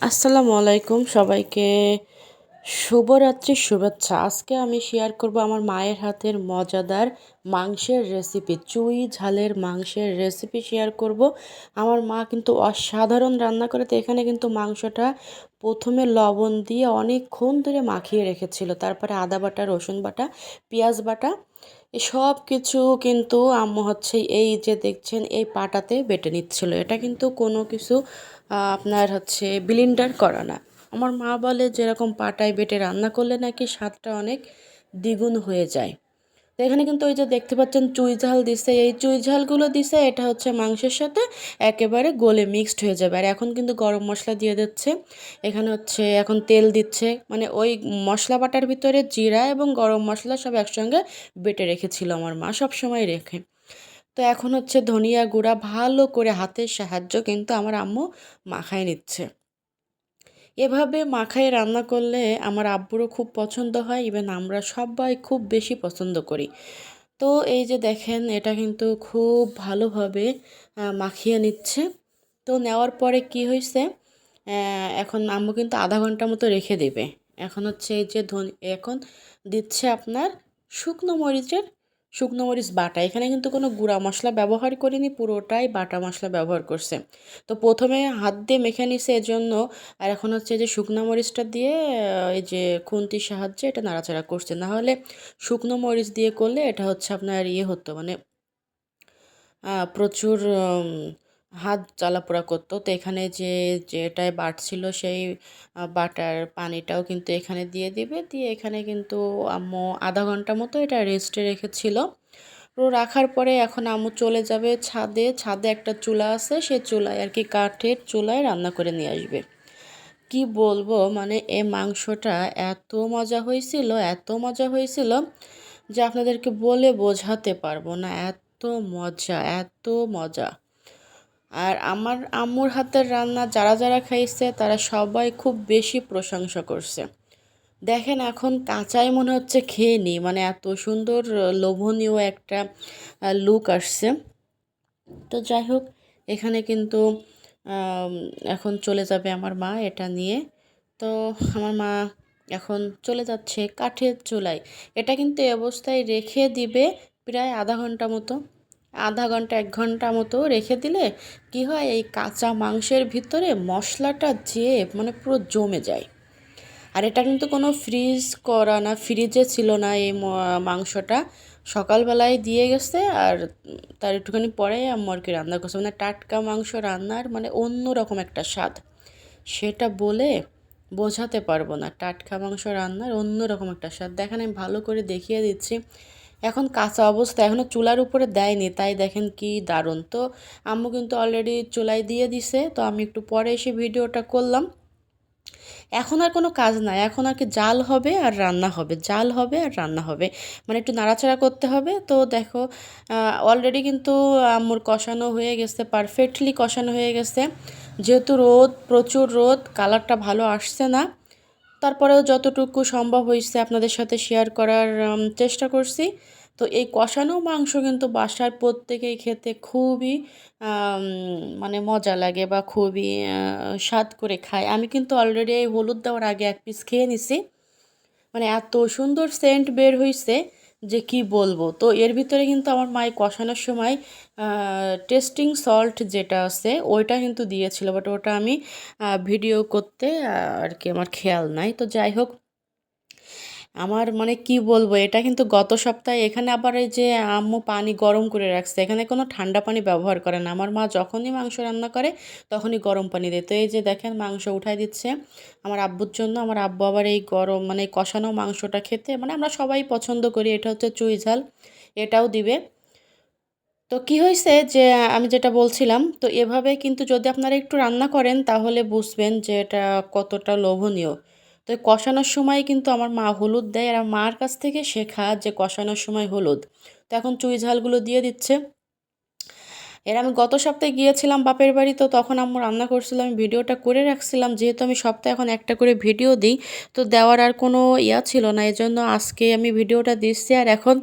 আসসালামু আলাইকুম সবাইকে শুভরাত্রির শুভেচ্ছা। আজকে আমি শেয়ার করব আমার মায়ের হাতের মজাদার মাংসের রেসিপি, চুই ঝালের মাংসের রেসিপি শেয়ার করব। আমার মা কিন্তু অসাধারণ রান্না করে। তো এখানে কিন্তু মাংসটা প্রথমে লবণ দিয়ে অনেকক্ষণ ধরে মাখিয়ে রেখেছিল, তারপরে আদা বাটা, রসুন বাটা, পেঁয়াজ বাটা এই সব কিছু কিন্তু আম্মু হচ্ছে এই যে দেখছেন এই পাটাতে বেটে নিচ্ছিল। এটা কিন্তু কোনো কিছু আপনার হচ্ছে ব্লেন্ডার করা না। আমার মা বলে যেরকম পাটায় বেটে রান্না করলে নাকি স্বাদটা অনেক দ্বিগুণ হয়ে যায়। তো এখানে কিন্তু ওই যে দেখতে পাচ্ছেন চুই ঝাল দিছে, এই চুই ঝালগুলো দিছে, এটা হচ্ছে মাংসের সাথে একেবারে গলে মিক্সড হয়ে যাবে। আর এখন কিন্তু গরম মশলা দিয়ে দিচ্ছে, এখানে হচ্ছে এখন তেল দিচ্ছে, মানে ওই মশলা বাটার ভিতরে জিরা এবং গরম মশলা সব একসঙ্গে বেটে রেখেছিল আমার মা, সব সময় রেখে। তো এখন হচ্ছে ধনিয়া গুঁড়া ভালো করে হাতের সাহায্য কিন্তু আমার আম্মু মাখায় নিচ্ছে। এভাবে মাখায় রান্না করলে আমার আব্বুরও খুব পছন্দ হয়, ইভেন আমরা সবাই খুব বেশি পছন্দ করি। তো এই যে দেখেন এটা কিন্তু খুব ভালোভাবে মাখিয়ে নিচ্ছে। তো নেওয়ার পরে কি হয়েছে, এখন আম্মু কিন্তু আধা ঘন্টা মতো রেখে দেবে। এখন হচ্ছে এই যে এখন দিচ্ছে আপনার শুকনো মরিচের শুকনো মরিচ বাটা। এখানে কিন্তু কোনো গুঁড়া মশলা ব্যবহার করিনি, পুরোটাই বাটা মশলা ব্যবহার করছে। তো প্রথমে হাত দিয়ে মেখে নিছে এজন্য, আর এখন হচ্ছে যে শুকনো মরিচটা দিয়ে এই যে খুন্তির সাহায্যে এটা নাড়াচাড়া করছে। না হলে শুকনো মরিচ দিয়ে করলে এটা হচ্ছে আপনার হতো, মানে প্রচুর হাত জ্বালাপোড়া করতো। তো এখানে যেটায় বাটছিল সেই বাটার পানিটাও কিন্তু এখানে দিয়ে দিবে, দিয়ে এখানে কিন্তু আম্মু আধা ঘন্টা মতো এটা রেস্টে রেখেছিল। তো রাখার পরে এখন আম্মু চলে যাবে ছাদে। ছাদে একটা চুলা আছে, সেই চুলায় আর কি কাঠের চুলায় রান্না করে নিয়ে আসবে। কি বলবো, মানে এই মাংসটা এত মজা হয়েছিল, এত মজা হয়েছিল যে আপনাদেরকে বলে বোঝাতে পারবো না। এত মজা, এত মজা। আর আমার আম্মুর হাতের রান্না যারা যারা খাইছে তারা সবাই খুব বেশি প্রশংসা করছে। দেখেন এখন কাঁচাই মনে হচ্ছে খেয়ে নিই, মানে এত সুন্দর লোভনীয় একটা লুক আসছে। তো যাই হোক, এখানে কিন্তু আম, এখন চলে যাবে আমার মা এটা নিয়ে। তো আমার মা এখন চলে যাচ্ছে কাঠের চুলায়। এটা কিন্তু এই অবস্থায় রেখে দিবে প্রায় আধা ঘন্টা মতো। আধা ঘন্টা 1 ঘন্টা মতো রেখে দিলে কি হয়, এই কাঁচা মাংসের ভিতরে মশলাটা যেয়ে মানে পুরো জমে যায়। আর এটা কিন্তু কোনো ফ্রিজ করা না, ফ্রিজে ছিল না এই মাংসটা। সকালবেলায় দিয়ে গেছে, আর তার একটুখানি পরে আম্মু আর কি রান্না করছে। মানে টাটকা মাংস রান্নার মানে অন্য রকম একটা স্বাদ, সেটা বলে বোঝাতে পারবো না। টাটকা মাংস রান্নার অন্য রকম একটা স্বাদ। দেখেন আমি ভালো করে দেখিয়ে দিচ্ছি। এখন কাঁচা অবস্থা, এখনও চুলার উপরে দেয়নি, তাই দেখেন কি দারুণ। তো আম্মু কিন্তু অলরেডি চুলায় দিয়ে দিছে, তো আমি একটু পরে এসে ভিডিওটা করলাম। এখন আর কোনো কাজ নাই, এখন আর কি জাল হবে আর রান্না হবে, জাল হবে আর রান্না হবে, মানে একটু নাড়াচাড়া করতে হবে। তো দেখো অলরেডি কিন্তু আম্মুর কষানো হয়ে গেছে, পারফেক্টলি কষানো হয়ে গেছে। যেহেতু রোদ, প্রচুর রোদ, কালারটা ভালো আসছে না, তারপরেও যতটুকু সম্ভব হয়েছে আপনাদের সাথে শেয়ার করার চেষ্টা করছি। তো এই কষানো মাংস কিন্তু বাসার প্রত্যেকেই খেতে খুবই আম, মানে মজা লাগে বা খুবই স্বাদ করে খায়। আমি কিন্তু অলরেডি এই হলুদ দেওয়ার আগে 1 পিস খেয়ে নিছি, মানে এত সুন্দর সেন্ট বের হয়েছে যে কি বলবো। তো এর ভিতরে কিন্তু আমার মাই কষানোর সময় টেস্টিং সল্ট যেটা আছে ওইটা কিন্তু দিয়েছিল, বাট ওটা আমি ভিডিও করতে আর কি আমার খেয়াল নাই। তো যাই হোক, আমার মানে কি বলবো, এটা কিন্তু গত সপ্তাহে এখানে আবার এই যে আম্মু পানি গরম করে রাখছে, এখানে কোনো ঠান্ডা পানি ব্যবহার করে না। আমার মা যখনই মাংস রান্না করে তখনই গরম পানি দেয়। তো এই যে দেখেন মাংস উঠাই দিচ্ছে আমার আব্বুর জন্য। আমার আব্বু আবার এই গরম মানে কষানো মাংসটা খেতে, মানে আমরা সবাই পছন্দ করি। এটা হচ্ছে চুই ঝাল, এটাও দিবে। তো কি হয়েছে যে আমি যেটা বলছিলাম, তো এভাবে কিন্তু যদি আপনারা একটু রান্না করেন তাহলে বুঝবেন যে এটা কতটা লোভনীয়। তো এই কষানোর সময় কিন্তু আমার মা হলুদ দেয়, আর আমার মার কাছ থেকে শেখা যে কষানোর সময় হলুদ। তো এখন চুই ঝালগুলো দিয়ে দিচ্ছে। এর আমি গত সপ্তাহে গিয়েছিলাম বাপের বাড়ি, তো তখন আম্মু রান্না করছিল, আমি ভিডিওটা করে রাখছিলাম। যেহেতু আমি সপ্তাহে এখন একটা করে ভিডিও দিই, তো দেওয়ার আর কোনো ছিল না, এজন্য আজকে আমি ভিডিওটা দিচ্ছি। আর এখন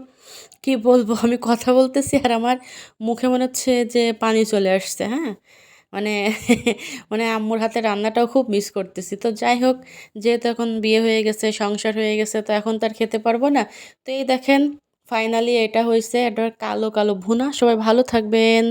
কি বলবো, আমি কথা বলতেছি আর আমার মুখে মনে হচ্ছে যে পানি চলে আসছে। হ্যাঁ, মানে মানে আম্মুর হাতের রান্নাটাও খুব মিস করতেছি। তো যাই হোক, যেহেতু এখন বিয়ে হয়ে গেছে, সংসার হয়ে গেছে, তো এখন তো আর খেতে পারবো না। তো এই দেখেন ফাইনালি এটা হইছে। এটা কালো, কালো ভুনা। সবাই ভালো থাকবেন।